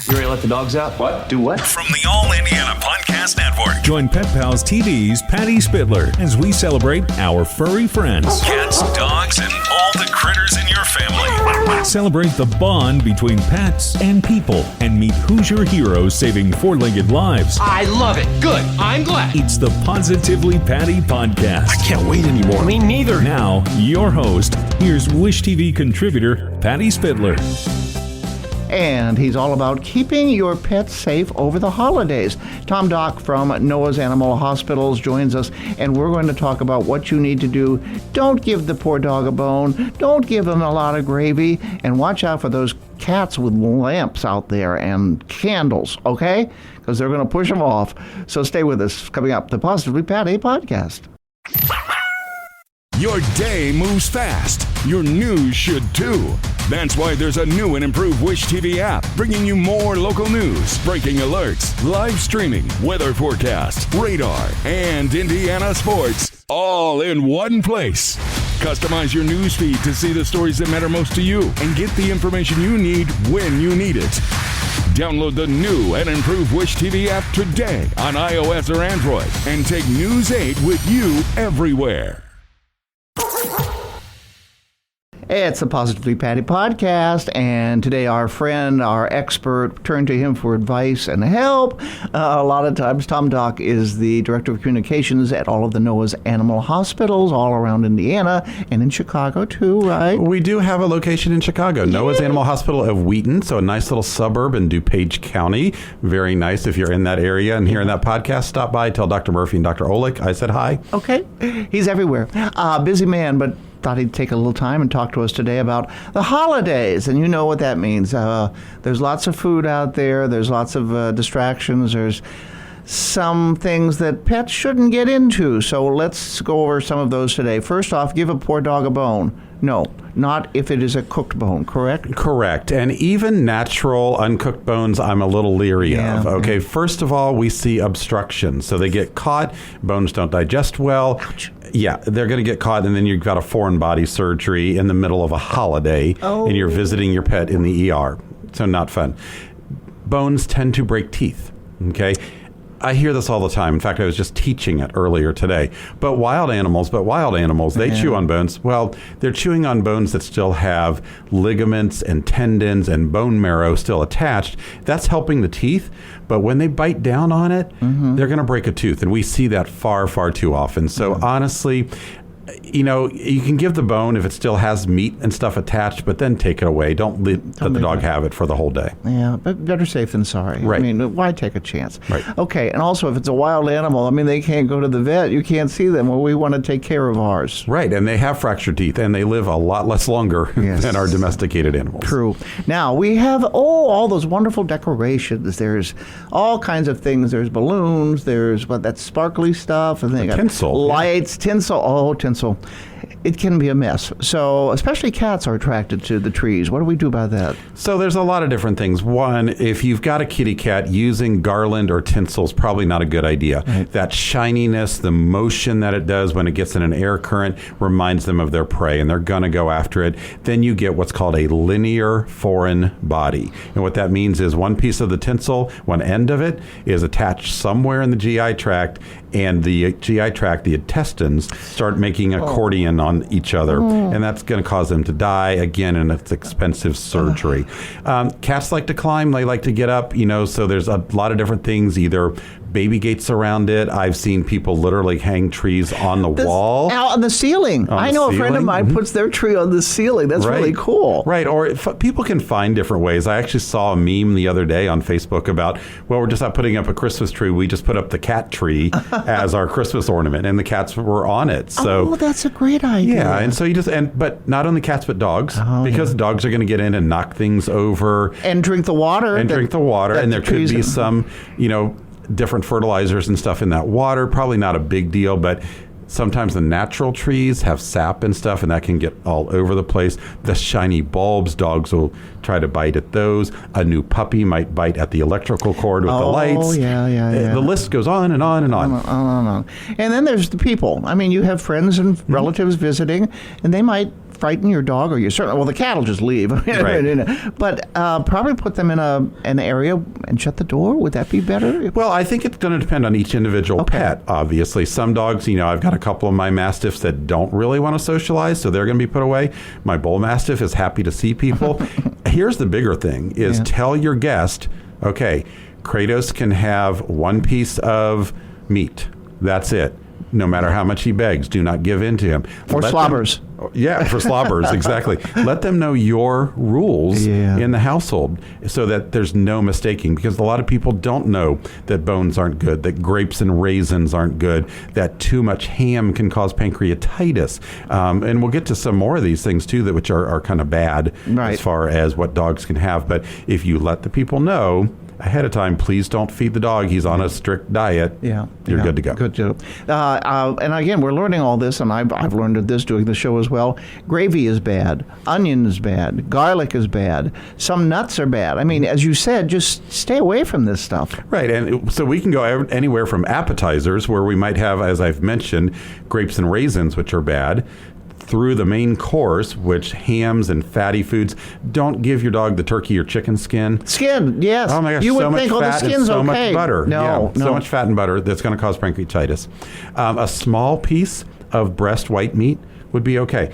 You ready to let the dogs out? What? Do what? From the All Indiana Podcast Network. Join Pet Pals TV's Patty Spitler as we celebrate our furry friends. Cats, dogs, and all the critters in your family. Celebrate the bond between pets and people and meet Hoosier heroes saving four-legged lives. I love it. Good. I'm glad. It's the Positively Patty Podcast. I can't wait anymore. Me neither. Now, your host, here's Wish TV contributor Patty Spitler. And he's all about keeping your pets safe over the holidays. Tom Dock from Noah's Animal Hospitals joins us, and we're going to talk about what you need to do. Don't give the poor dog a bone. Don't give him a lot of gravy. And watch out for those cats with lamps out there and candles, okay? Because they're going to push them off. So stay with us. Coming up, the Positively Patty Podcast. Your day moves fast. Your news should too. That's why there's a new and improved Wish TV app, bringing you more local news, breaking alerts, live streaming, weather forecasts, radar, and Indiana sports, all in one place. Customize your news feed to see the stories that matter most to you and get the information you need when you need it. Download the new and improved Wish TV app today on iOS or Android and take News 8 with you everywhere. It's the Positively Patty Podcast, and today our friend, our expert, turn to him for advice and help. A lot of times, Tom Dock is the Director of Communications at all of the Noah's Animal Hospitals all around Indiana and in Chicago too, right? We do have a location in Chicago, Noah's Animal Hospital of Wheaton, so a nice little suburb in DuPage County. Very nice. If you're in that area and hearing that podcast, stop by, tell Dr. Murphy and Dr. Olick I said hi. Okay. He's everywhere. Busy man, but thought he'd take a little time and talk to us today about the holidays, and you know what that means. There's lots of food out there. There's lots of distractions. There's some things that pets shouldn't get into. So let's go over some of those today. First off, give a poor dog a bone. No, not if it is a cooked bone, correct? Correct. And even natural uncooked bones, I'm a little leery of. Okay, first of all, we see obstruction. So they get caught, bones don't digest well. Ouch. Yeah, they're going to get caught, and then you've got a foreign body surgery in the middle of a holiday, and you're visiting your pet in the ER. So not fun. Bones tend to break teeth, okay? I hear this all the time. In fact, I was just teaching it earlier today. But wild animals, they chew on bones. Well, they're chewing on bones that still have ligaments and tendons and bone marrow still attached. That's helping the teeth. But when they bite down on it, they're going to break a tooth. And we see that far, far too often. So honestly, you know, you can give the bone if it still has meat and stuff attached, but then take it away. Don't let the dog have it for the whole day. Yeah, but better safe than sorry. Right. I mean, why take a chance? Right. Okay, and also if it's a wild animal, I mean, they can't go to the vet. You can't see them. Well, we want to take care of ours. Right, and they have fractured teeth, and they live a lot less longer than our domesticated animals. True. Now, we have, all those wonderful decorations. There's all kinds of things. There's balloons. There's that sparkly stuff. And they got tinsel. Lights, tinsel. Oh, tinsel. It can be a mess. So, especially cats are attracted to the trees. What do we do about that? So there's a lot of different things. One, if you've got a kitty cat, using garland or tinsel is probably not a good idea. Right. That shininess, the motion that it does when it gets in an air current reminds them of their prey, and they're going to go after it. Then you get what's called a linear foreign body. And what that means is one piece of the tinsel, one end of it, is attached somewhere in the GI tract, and the GI tract, the intestines, start making accordion on each other, and that's going to cause them to die, again, and it's expensive surgery. Cats like to climb, they like to get up, so there's a lot of different things, either baby gates around it. I've seen people literally hang trees on the wall. Out on the ceiling. I know a friend of mine puts their tree on the ceiling. That's really cool. Right, or people can find different ways. I actually saw a meme the other day on Facebook about, we're just not putting up a Christmas tree, we just put up the cat tree as our Christmas ornament, and the cats were on it. So that's a great idea. Yeah, and so but not only cats but dogs, because dogs are going to get in and knock things over. And drink the water. And there could be some, different fertilizers and stuff in that water. Probably not a big deal, but sometimes the natural trees have sap and stuff, and that can get all over the place. The shiny bulbs, dogs will try to bite at those. A new puppy might bite at the electrical cord with the lights. Oh, yeah. The list goes on and on and on. And then there's the people. I mean, you have friends and relatives visiting, and they might frighten your dog, or you certainly, well, the cat will just leave. Right. But probably put them in an area and shut the door. Would that be better? Well, I think it's going to depend on each individual pet, obviously. Some dogs, I've got a couple of my Mastiffs that don't really want to socialize, so they're going to be put away. My Bull Mastiff is happy to see people. Here's the bigger thing, is tell your guest, okay, Kratos can have one piece of meat. That's it. No matter how much he begs, do not give in to him. Or slobbers. For slobbers, exactly. Let them know your rules in the household so that there's no mistaking, because a lot of people don't know that bones aren't good, that grapes and raisins aren't good, that too much ham can cause pancreatitis. And we'll get to some more of these things, too, which are kind of bad as far as what dogs can have. But if you let the people know ahead of time, please don't feed the dog. He's on a strict diet. You're good to go. Good to and again, we're learning all this, and I've learned this doing the show as well. Gravy is bad. Onion is bad. Garlic is bad. Some nuts are bad. I mean, as you said, just stay away from this stuff. Right, and so we can go anywhere from appetizers, where we might have, as I've mentioned, grapes and raisins, which are bad, through the main course, which hams and fatty foods. Don't give your dog the turkey or chicken skin. Skin, yes. Oh my gosh, you would so much think, fat the skin's and so okay. much butter. No. So much fat and butter that's going to cause pancreatitis. A small piece of breast white meat would be okay.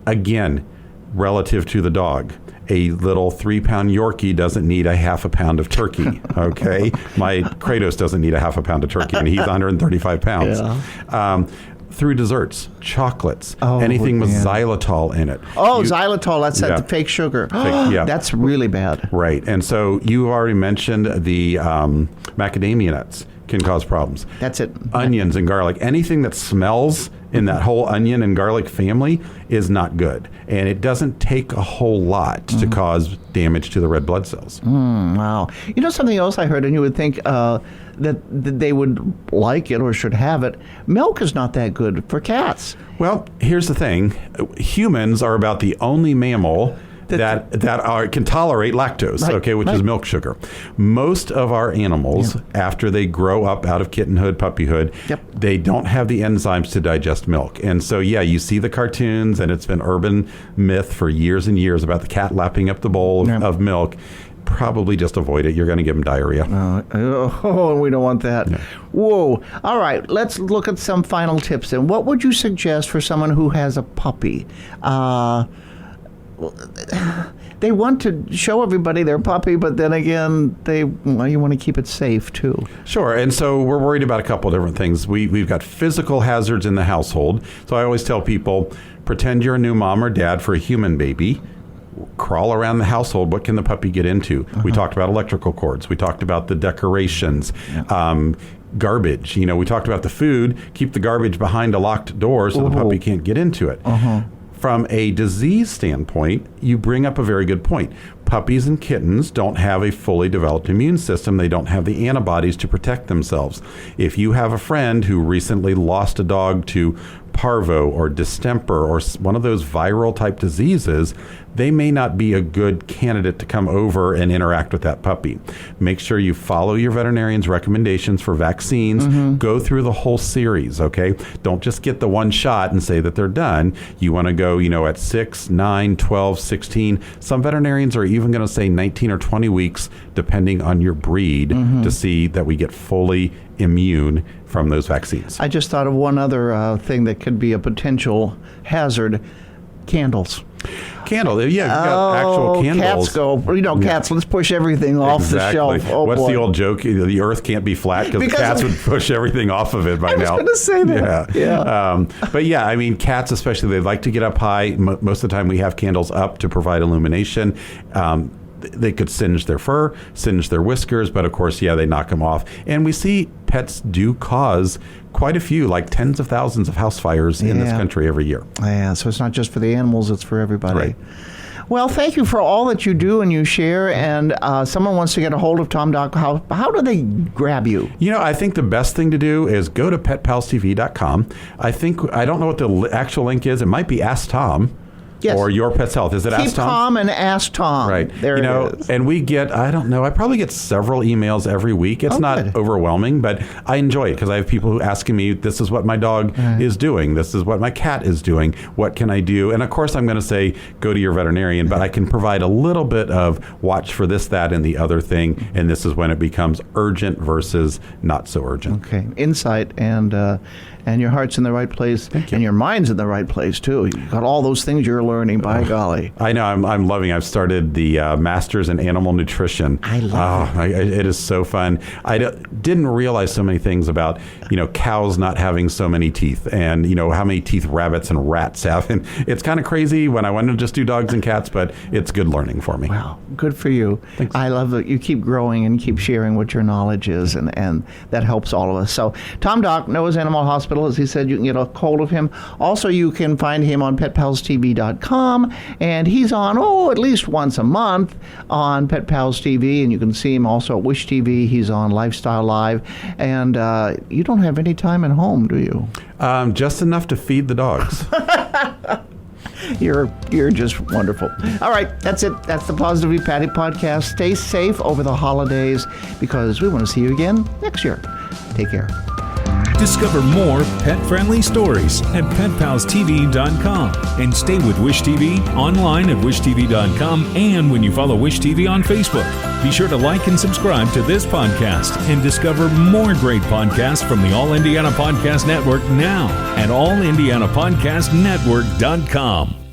Again, relative to the dog. A little 3-pound Yorkie doesn't need a half a pound of turkey, okay? My Kratos doesn't need a half a pound of turkey, and he's 135 pounds. Through desserts, chocolates, anything with xylitol in it. Xylitol, that's that fake sugar. That's really bad. Right. And so you already mentioned the macadamia nuts can cause problems. That's it. Onions and garlic. Anything that smells in that whole onion and garlic family is not good. And it doesn't take a whole lot to cause damage to the red blood cells. Wow. You know something else I heard, and you would think that they would like it or should have it. Milk is not that good for cats. Well, here's the thing. Humans are about the only mammal that can tolerate lactose, which is milk sugar. Most of our animals, after they grow up out of kittenhood, puppyhood, they don't have the enzymes to digest milk. And so, you see the cartoons, and it's been urban myth for years and years about the cat lapping up the bowl of milk. Probably just avoid it. You're going to give them diarrhea. We don't want that. No. Whoa. All right. Let's look at some final tips. And what would you suggest for someone who has a puppy? They want to show everybody their puppy, but then again, you want to keep it safe too. Sure, and so we're worried about a couple of different things. We've got physical hazards in the household. So I always tell people, pretend you're a new mom or dad for a human baby. Crawl around the household. What can the puppy get into? We talked about electrical cords. We talked about the decorations. Garbage. We talked about the food. Keep the garbage behind a locked door so the puppy can't get into it. From a disease standpoint, you bring up a very good point. Puppies and kittens don't have a fully developed immune system. They don't have the antibodies to protect themselves. If you have a friend who recently lost a dog to parvo or distemper or one of those viral type diseases, they may not be a good candidate to come over and interact with that puppy. Make sure you follow your veterinarian's recommendations for vaccines. Go through the whole series, okay? Don't just get the one shot and say that they're done. You want to go, at 6, 9, 12, 16. Some veterinarians are even going to say 19 or 20 weeks, depending on your breed, to see that we get fully immune from those vaccines. I just thought of one other thing that could be a potential hazard: candles. You've got actual candles. Cats go, cats, let's push everyth off the shelf. What's the old joke? The earth can't be flat because the cats would push everything off of it by now. I was going to say that. But cats especially, they like to get up high. Most of the time we have candles up to provide illumination. They could singe their fur, singe their whiskers, but of course, they knock them off. And we see pets do cause quite a few, like tens of thousands of house fires in this country every year. Yeah, so it's not just for the animals, it's for everybody. Right. Well, thank you for all that you do and you share. And someone wants to get a hold of Tom Doc. How do they grab you? I think the best thing to do is go to petpalstv.com. I don't know what the actual link is. It might be Ask Tom. Yes. Or Your Pet's Health. Is it Keep Ask Tom? calm and ask Tom. Right. There it is. And we get, I don't know, I probably get several emails every week. It's not good. overwhelming, but I enjoy it because I have people who asking me, this is what my dog is doing. This is what my cat is doing. What can I do? And of course, I'm going to say, go to your veterinarian, but I can provide a little bit of watch for this, that, and the other thing. And this is when it becomes urgent versus not so urgent. Okay. Insight and your heart's in the right place. And your mind's in the right place, too. You've got all those things you're learning, by golly. I know. I'm loving. I've started the Masters in Animal Nutrition. I love it is so fun. I didn't realize so many things about cows not having so many teeth, and how many teeth rabbits and rats have. And it's kind of crazy when I wanted to just do dogs and cats, but it's good learning for me. Wow, good for you. Thanks. I love that you keep growing and keep sharing what your knowledge is, and that helps all of us. So, Tom Doc, Noah's Animal Hospital, as he said, you can get a hold of him. Also, you can find him on PetPalsTV.com, and he's on, at least once a month on Pet Pals TV, and you can see him also at Wish TV. He's on Lifestyle Live, and you don't have any time at home, do you? Just enough to feed the dogs. You're just wonderful. All right, that's it. That's the Positively Patty podcast. Stay safe over the holidays because we want to see you again next year. Take care. Discover more pet-friendly stories at PetPalsTV.com and stay with Wish TV online at WishTV.com and when you follow Wish TV on Facebook. Be sure to like and subscribe to this podcast and discover more great podcasts from the All Indiana Podcast Network now at AllIndianaPodcastNetwork.com.